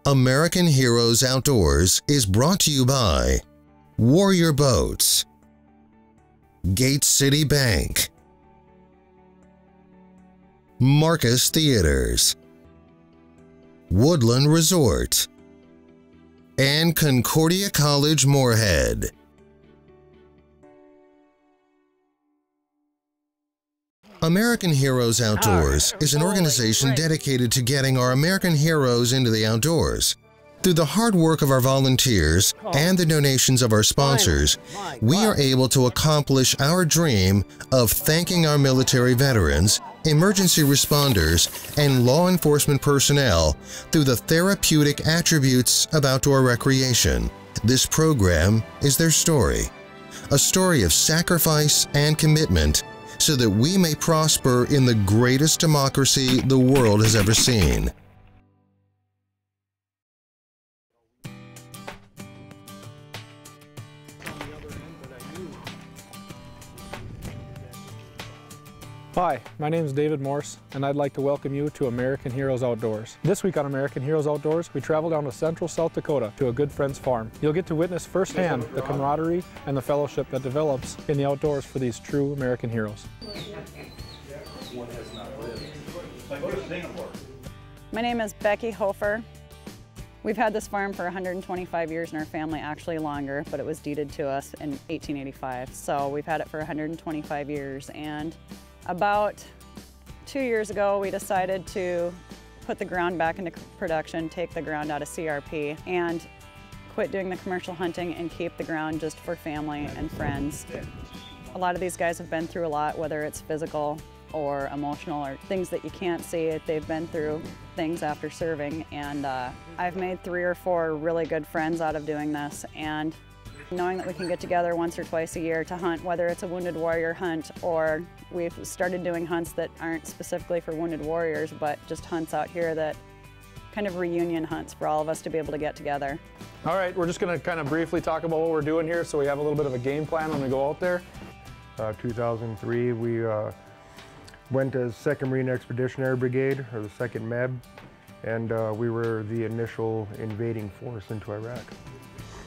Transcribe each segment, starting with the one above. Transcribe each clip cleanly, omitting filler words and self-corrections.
American Heroes Outdoors is brought to you by Warrior Boats, Gate City Bank, Marcus Theaters, Woodland Resort, and Concordia College Moorhead. American Heroes Outdoors is an organization dedicated to getting our American heroes into the outdoors. Through the hard work of our volunteers and the donations of our sponsors, we are able to accomplish our dream of thanking our military veterans, emergency responders, and law enforcement personnel through the therapeutic attributes of outdoor recreation. This program is their story, a story of sacrifice and commitment so that we may prosper in the greatest democracy the world has ever seen. Hi, my name is David Morse, and I'd like to welcome you to American Heroes Outdoors. This week on American Heroes Outdoors, we travel down to Central South Dakota to a good friend's farm. You'll get to witness firsthand the camaraderie and the fellowship that develops in the outdoors for these true American heroes. My name is Becky Hofer. We've had this farm for 125 years in our family, actually longer, but it was deeded to us in 1885. So we've had it for 125 years, and about 2 years ago, we decided to put the ground back into production, take the ground out of CRP, and quit doing the commercial hunting and keep the ground just for family and friends. A lot of these guys have been through a lot, whether it's physical or emotional or things that you can't see. They've been through things after serving, and I've made 3 or 4 really good friends out of doing this. And knowing that we can get together once or twice a year to hunt, whether it's a wounded warrior hunt or we've started doing hunts that aren't specifically for wounded warriors, but just hunts out here that kind of reunion hunts for all of us to be able to get together. All right, we're just going to kind of briefly talk about what we're doing here so we have a little bit of a game plan when we go out there. 2003, we went as 2nd Marine Expeditionary Brigade, or the 2nd MEB, and we were the initial invading force into Iraq.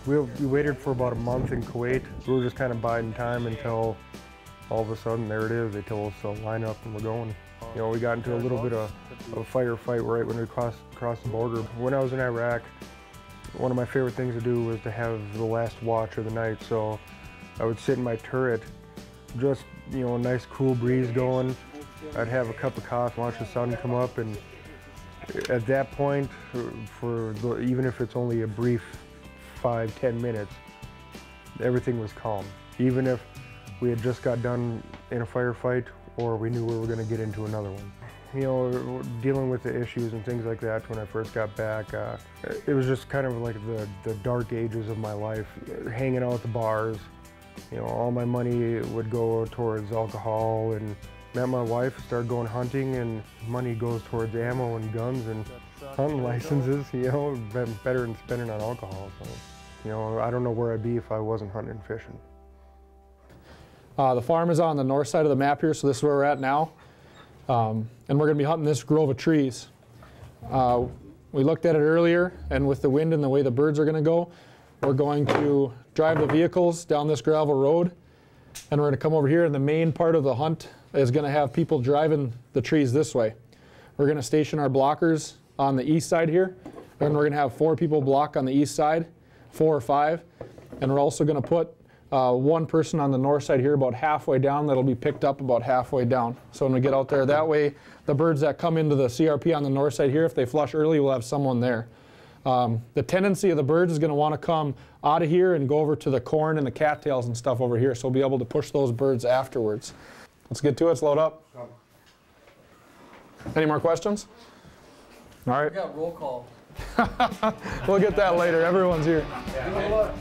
We waited for about a month in Kuwait. We were just kind of biding time until all of a sudden, there it is. They told us to line up and we're going. You know, we got into a little bit of a firefight right when we crossed the border. When I was in Iraq, one of my favorite things to do was to have the last watch of the night. So I would sit in my turret, just, you know, a nice cool breeze going. I'd have a cup of coffee, watch the sun come up, and at that point, even if it's only a brief 5–10 minutes, everything was calm. Even if we had just got done in a firefight or we knew we were going to get into another one. You know, dealing with the issues and things like that when I first got back, it was just kind of like the dark ages of my life, hanging out at the bars. You know, all my money would go towards alcohol, and met my wife, started going hunting, and money goes towards ammo and guns and hunting licenses, you know, better than spending on alcohol. So, you know, I don't know where I'd be if I wasn't hunting and fishing. The farm is on the north side of the map here, so this is where we're at now. And we're going to be hunting this grove of trees. We looked at it earlier, and with the wind and the way the birds are going to go, we're going to drive the vehicles down this gravel road, and we're going to come over here, and the main part of the hunt is going to have people driving the trees this way. We're going to station our blockers on the east side here, and we're going to have 4 people block on the east side, 4 or 5, and we're also going to put 1 person on the north side here about halfway down that'll be picked up about halfway down. So when we get out there, that way the birds that come into the CRP on the north side here, if they flush early, we'll have someone there. The tendency of the birds is going to want to come out of here and go over to the corn and the cattails and stuff over here, so we'll be able to push those birds afterwards. Let's get to it. Let's load up. Any more questions? All right. We got roll call. We'll get that later. Everyone's here. Yeah.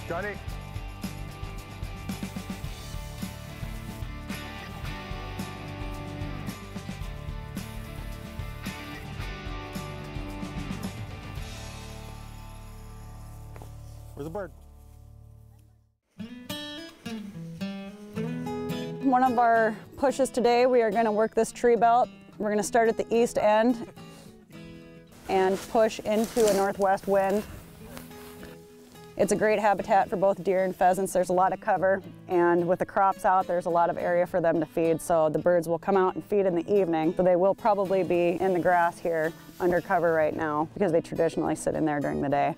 Johnny. Where's the bird? One of our pushes today, we are going to work this tree belt. We're going to start at the east end and push into a northwest wind. It's a great habitat for both deer and pheasants. There's a lot of cover, and with the crops out, there's a lot of area for them to feed. So the birds will come out and feed in the evening, but they will probably be in the grass here under cover right now because they traditionally sit in there during the day.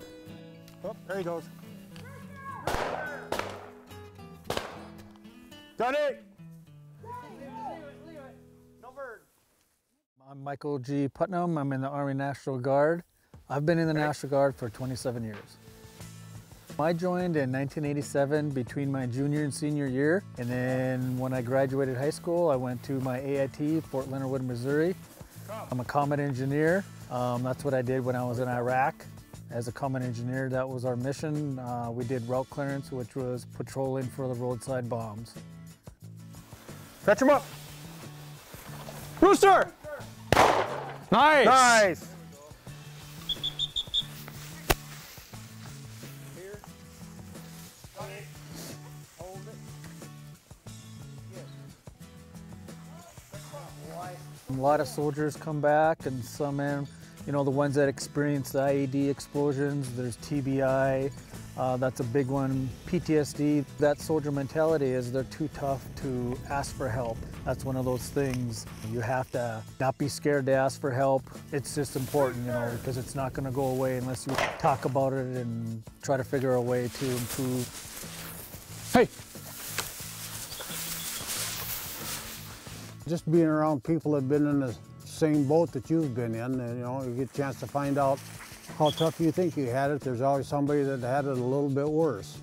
Oh, there he goes. Got it! No bird. I'm Michael G. Putnam. I'm in the Army National Guard. I've been in the National Guard for 27 years. I joined in 1987 between my junior and senior year, and then when I graduated high school, I went to my AIT, Fort Leonard Wood, Missouri. I'm a combat engineer. That's what I did when I was in Iraq. As a combat engineer, that was our mission. We did route clearance, which was patrolling for the roadside bombs. Catch him up! Rooster! Nice! Nice! A lot of soldiers come back, and some men, you know, the ones that experience the IED explosions, there's TBI, that's a big one, PTSD. That soldier mentality is they're too tough to ask for help. That's one of those things. You have to not be scared to ask for help. It's just important, you know, because it's not going to go away unless you talk about it and try to figure a way to improve. Hey! Just being around people that have been in the same boat that you've been in, and, you know, you get a chance to find out how tough you think you had it. There's always somebody that had it a little bit worse.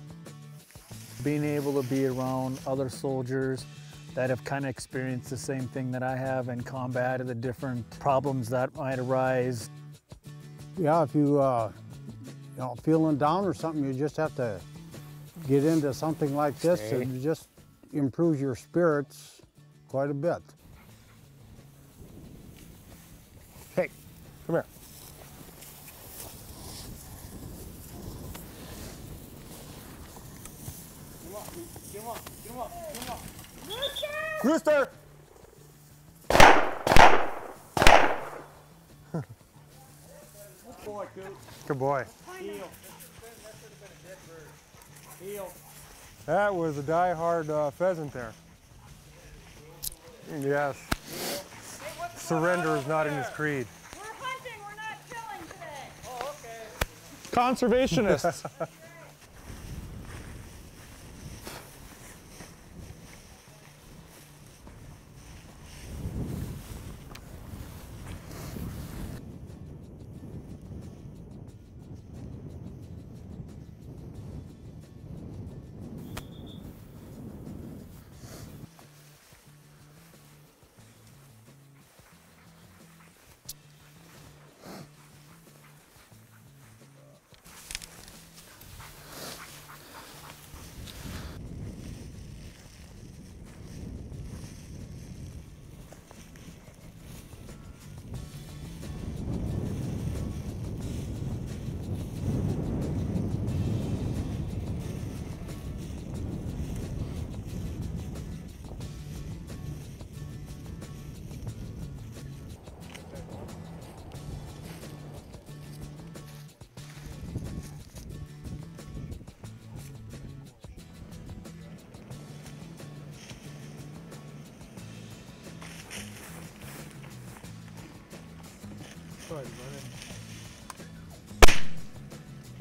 Being able to be around other soldiers that have kind of experienced the same thing that I have in combat, the different problems that might arise. Yeah, if you, know, feeling down or something, you just have to get into something like this, and it just improves your spirits quite a bit. Hey, come here. Rooster! Good boy, Coop. Good boy. That was a die-hard pheasant there. Yes. Surrender is not in his creed. We're hunting, we're not killing today. Oh, okay. Conservationists.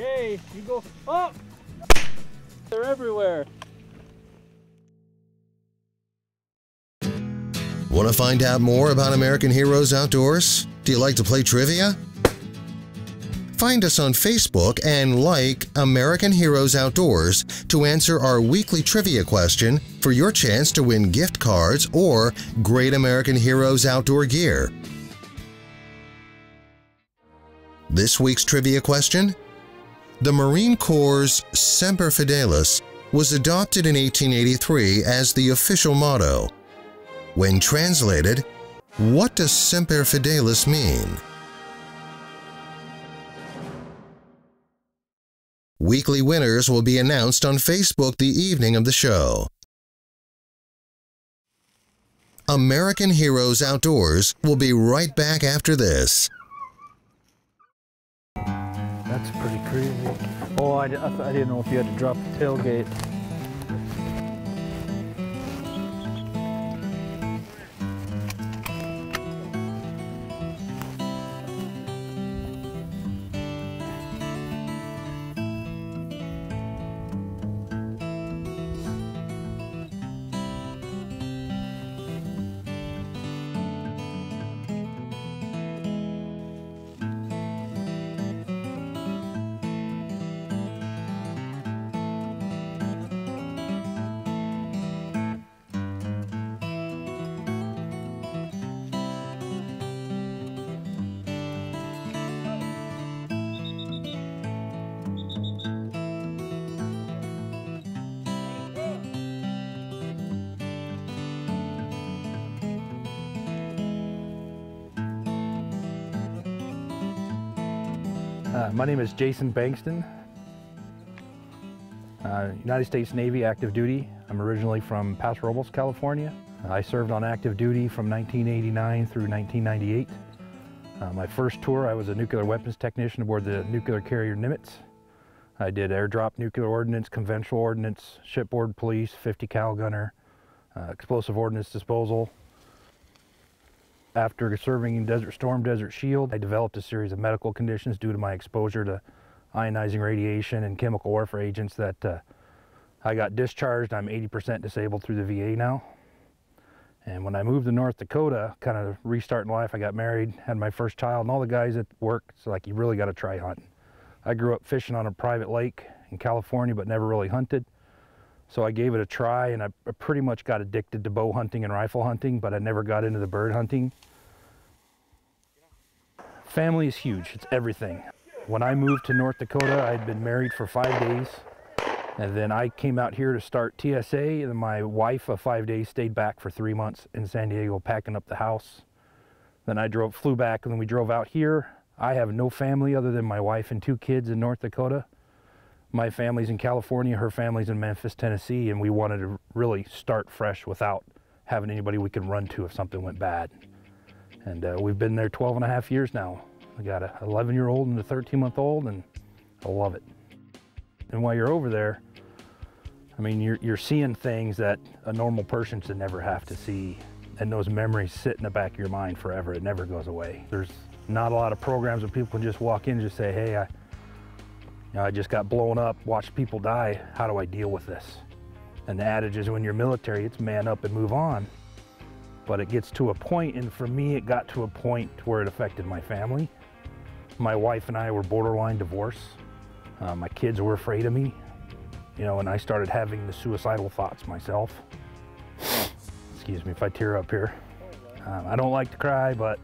Okay, you go up. They're everywhere. Want to find out more about American Heroes Outdoors? Do you like to play trivia? Find us on Facebook and like American Heroes Outdoors to answer our weekly trivia question for your chance to win gift cards or great American Heroes outdoor gear. This week's trivia question: the Marine Corps' Semper Fidelis was adopted in 1883 as the official motto. When translated, what does Semper Fidelis mean? Weekly winners will be announced on Facebook the evening of the show. American Heroes Outdoors will be right back after this. That's pretty crazy. Oh, I didn't know if you had to drop the tailgate. My name is Jason Bankston, United States Navy active duty. I'm originally from Paso Robles, California. I served on active duty from 1989 through 1998. My first tour, I was a nuclear weapons technician aboard the nuclear carrier Nimitz. I did airdrop nuclear ordnance, conventional ordnance, shipboard police, 50 cal gunner, explosive ordnance disposal. After serving in Desert Storm, Desert Shield, I developed a series of medical conditions due to my exposure to ionizing radiation and chemical warfare agents that I got discharged. I'm 80% disabled through the VA now. And when I moved to North Dakota, kind of restarting life, I got married, had my first child, and all the guys at work, it's like, you really got to try hunting. I grew up fishing on a private lake in California, but never really hunted. So I gave it a try, and I pretty much got addicted to bow hunting and rifle hunting, but I never got into the bird hunting. Family is huge, it's everything. When I moved to North Dakota, I'd been married for 5 days, and then I came out here to start TSA, and my wife of 5 days stayed back for 3 months in San Diego packing up the house. Then I flew back, and then we drove out here. I have no family other than my wife and 2 kids in North Dakota. My family's in California, her family's in Memphis, Tennessee, and we wanted to really start fresh without having anybody we could run to if something went bad. And we've been there 12 and a half years now. I got an 11-year-old and a 13-month-old, and I love it. And while you're over there, I mean, you're seeing things that a normal person should never have to see, and those memories sit in the back of your mind forever. It never goes away. There's not a lot of programs where people can just walk in and just say, hey, I just got blown up, watched people die, how do I deal with this? And the adage is when you're military, it's man up and move on. But it gets to a point, and for me, it got to a point where it affected my family. My wife and I were borderline divorce. My kids were afraid of me, you know, and I started having the suicidal thoughts myself. Excuse me if I tear up here. I don't like to cry, but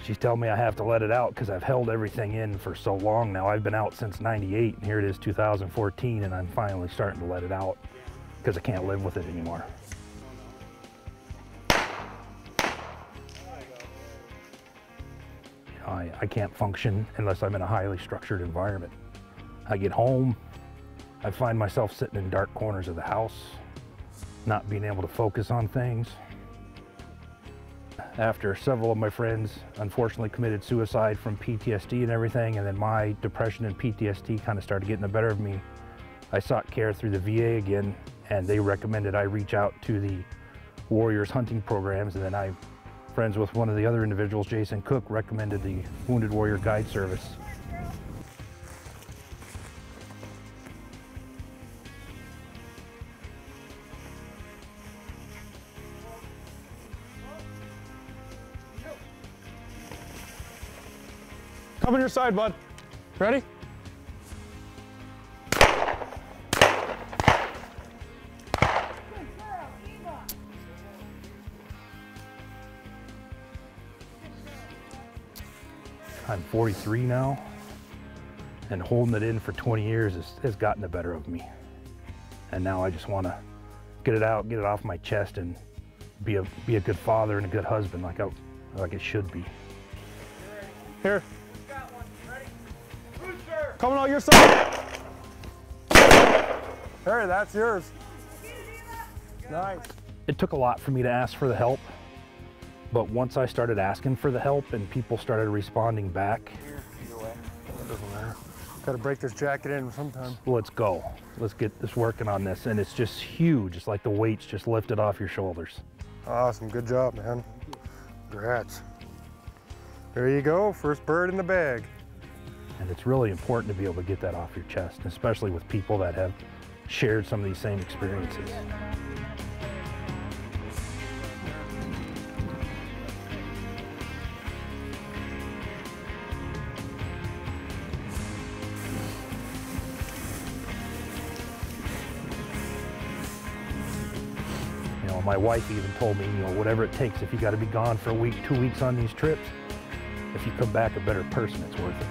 she's telling me I have to let it out because I've held everything in for so long now. I've been out since '98, and here it is 2014, and I'm finally starting to let it out because I can't live with it anymore. I can't function unless I'm in a highly structured environment. I get home, I find myself sitting in dark corners of the house, not being able to focus on things. After several of my friends unfortunately committed suicide from PTSD and everything, and then my depression and PTSD kind of started getting the better of me, I sought care through the VA again, and they recommended I reach out to the Warriors hunting programs, and then I, friends with one of the other individuals, Jason Cook, recommended the Wounded Warrior Guide Service. Come on your side, bud. Ready? I'm 43 now, and holding it in for 20 years has gotten the better of me. And now I just want to get it out, get it off my chest, and be a good father and a good husband like it should be. Here. Coming out your side. Hey, that's yours. Nice. It took a lot for me to ask for the help, but once I started asking for the help and people started responding back, Doesn't matter. Got to break this jacket in sometime. let's go. Let's get this working on this. And it's just huge. It's like the weight's just lifted off your shoulders. Awesome, good job, man. Congrats. There you go, first bird in the bag. And it's really important to be able to get that off your chest, especially with people that have shared some of these same experiences. You know, my wife even told me, you know, whatever it takes, if you got to be gone for a week, 2 weeks on these trips, if you come back a better person, it's worth it.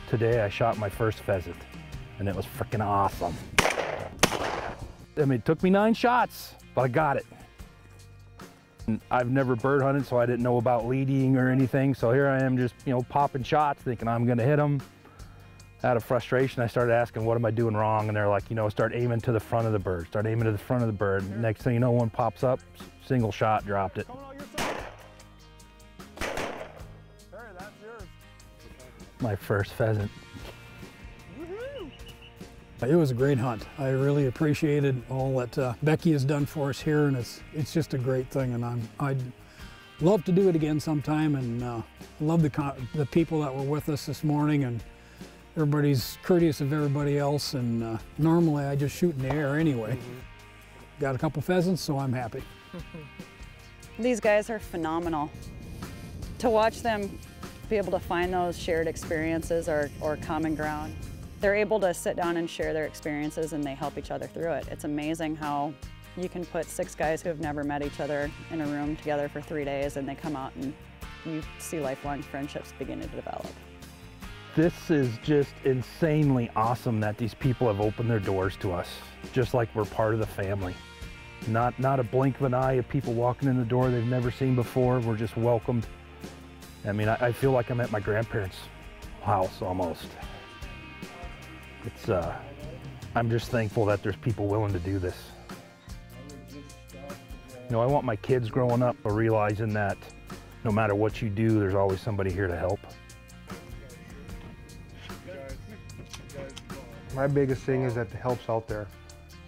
Today I shot my first pheasant and it was freaking awesome. I mean, it took me 9 shots, but I got it. And I've never bird hunted, so I didn't know about leading or anything. So here I am just, you know, popping shots thinking I'm gonna hit them. Out of frustration, I started asking, what am I doing wrong? And they're like, you know, start aiming to the front of the bird. Start aiming to the front of the bird. And next thing you know, one pops up, single shot, dropped it. My first pheasant. It was a great hunt. I really appreciated all that Becky has done for us here, and it's just a great thing. And I'd love to do it again sometime. And love the people that were with us this morning, and everybody's courteous of everybody else. And normally I just shoot in the air anyway. Got a couple pheasants, so I'm happy. These guys are phenomenal. To watch them be able to find those shared experiences or common ground. They're able to sit down and share their experiences, and they help each other through it. It's amazing how you can put 6 guys who have never met each other in a room together for 3 days, and they come out and you see lifelong friendships begin to develop. This is just insanely awesome that these people have opened their doors to us, just like we're part of the family. Not a blink of an eye of people walking in the door they've never seen before. We're just welcomed. I mean, I feel like I'm at my grandparents' house almost. It's, I'm just thankful that there's people willing to do this. You know, I want my kids growing up realizing that no matter what you do, there's always somebody here to help. My biggest thing is that the help's out there.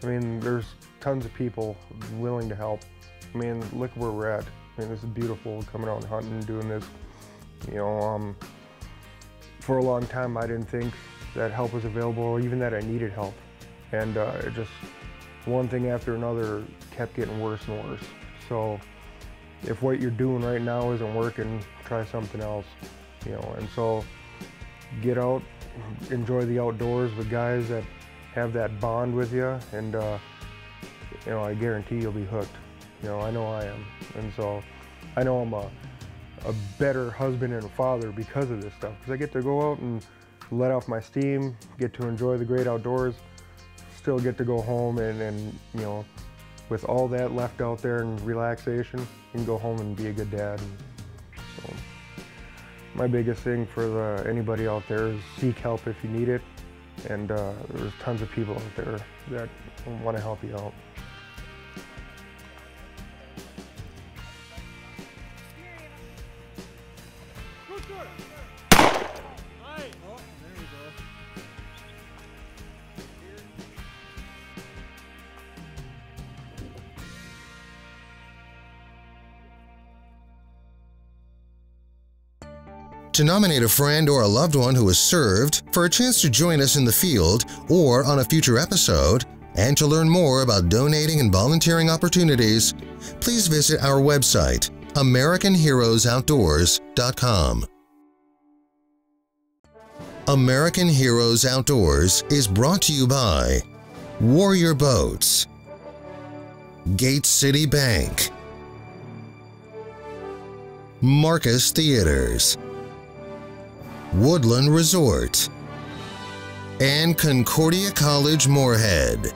I mean, there's tons of people willing to help. I mean, look where we're at. I mean, this is beautiful, coming out and hunting and doing this. You know, for a long time I didn't think that help was available, or even that I needed help. And it just, one thing after another kept getting worse and worse. So if what you're doing right now isn't working, try something else. You know, and so get out, enjoy the outdoors with guys that have that bond with you, and you know, I guarantee you'll be hooked. You know, I know I am. And so I know I'm a better husband and a father because of this stuff, because I get to go out and let off my steam, get to enjoy the great outdoors, still get to go home and you know, with all that left out there and relaxation, you can go home and be a good dad. And so my biggest thing for anybody out there is seek help if you need it. And there's tons of people out there that want to help you out. To nominate a friend or a loved one who has served for a chance to join us in the field or on a future episode, and to learn more about donating and volunteering opportunities, please visit our website, AmericanHeroesOutdoors.com. American Heroes Outdoors is brought to you by Warrior Boats, Gate City Bank, Marcus Theaters, Woodland Resort, and Concordia College Moorhead.